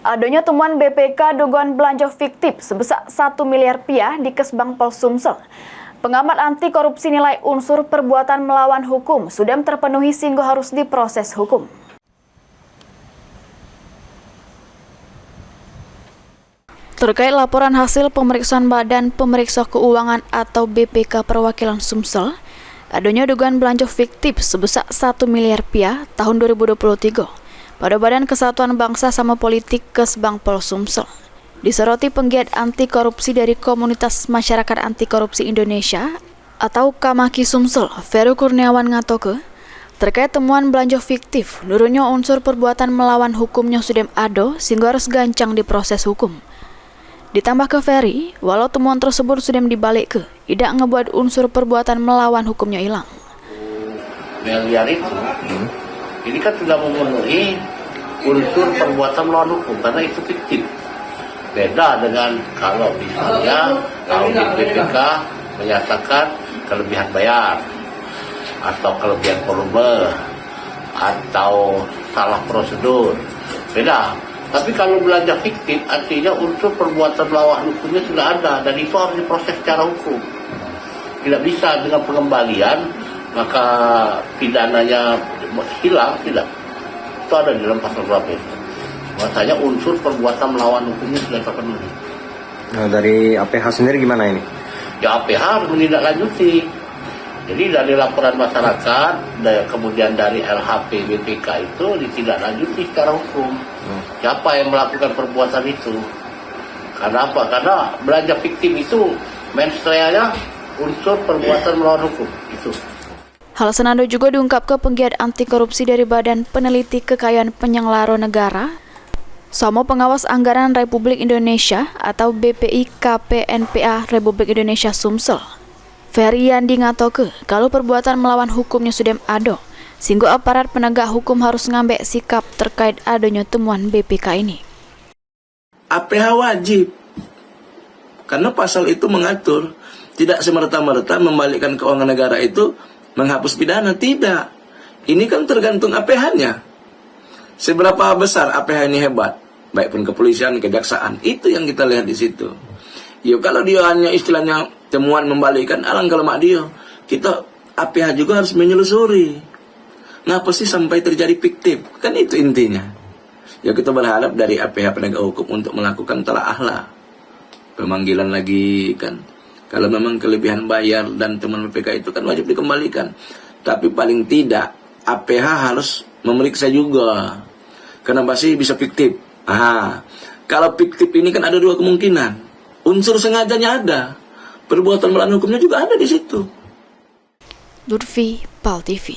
Adanya temuan BPK dugaan belanja fiktif sebesar 1 miliar rupiah di Kesbang Pol Sumsel. Pengamat anti korupsi nilai unsur perbuatan melawan hukum sudah terpenuhi sehingga harus diproses hukum. Terkait laporan hasil pemeriksaan Badan Pemeriksa Keuangan atau BPK Perwakilan Sumsel, adanya dugaan belanja fiktif sebesar 1 miliar rupiah tahun 2023 pada Badan Kesatuan Bangsa sama Politik Kesbang Pol Sumsel. Disoroti penggiat anti korupsi dari Komunitas Masyarakat Anti Korupsi Indonesia atau Kamaki Sumsel, Vero Kurniawan ngatoke, terkait temuan belanja fiktif, nurunnya unsur perbuatan melawan hukumnya sudah ada sehingga harus gancang diproses hukum. Ditambah ke Ferry, walau temuan tersebut sudah dibalik ke, tidak ngebuat unsur perbuatan melawan hukumnya hilang. Miliar itu, ini kan sudah memenuhi unsur perbuatan melawan hukum karena itu fiktif. Beda dengan kalau misalnya audit BPK menyatakan kelebihan bayar atau kelebihan volume atau salah prosedur, beda. Tapi kalau belanja fiktif artinya unsur perbuatan melawan hukumnya sudah ada dan itu harus diproses secara hukum. Tidak bisa dengan pengembalian maka pidananya hilang, tidak. Itu ada di dalam pasal berapa itu. Makanya unsur perbuatan melawan hukumnya sudah terpenuhi. Nah, dari APH sendiri gimana ini? Ya APH harus menindaklanjuti. Jadi dari laporan masyarakat, kemudian dari LHP BPK itu ditindaklanjuti secara hukum. Siapa yang melakukan perbuatan itu? Karena apa? Karena belanja fiktif itu mensreanya unsur perbuatan melawan hukum. Itu. Hal senada juga diungkap ke penggiat anti korupsi dari Badan Peneliti Kekayaan Penyelenggara Negara sama Pengawas Anggaran Republik Indonesia atau BPI KPNPA Republik Indonesia Sumsel. Ferry Yandi ngatoke kalau perbuatan melawan hukumnya sudah ada, sehingga aparat penegak hukum harus ngambil sikap terkait adanya temuan BPK ini. APH wajib, karena pasal itu mengatur tidak semerta-merta membalikkan keuangan negara itu menghapus pidana, tidak. Ini kan tergantung APH-nya. Seberapa besar APH ini hebat, baik pun kepolisian, kejaksaan, itu yang kita lihat di situ. Ya kalau dia hanya istilahnya temuan membalikkan, alangkah lemah dia. Kita APH juga harus menyelusuri. Ngapa sih sampai terjadi fiktif? Kan itu intinya. Ya kita berharap dari APH penegak hukum untuk melakukan telaah, pemanggilan lagi kan. Kalau memang kelebihan bayar dan temuan BPK itu kan wajib dikembalikan. Tapi paling tidak APH harus memeriksa juga. Kenapa sih bisa fiktif? Kalau fiktif ini kan ada dua kemungkinan. Unsur sengajanya ada. Perbuatan melawan hukumnya juga ada di situ. Lutfi, PAL TV.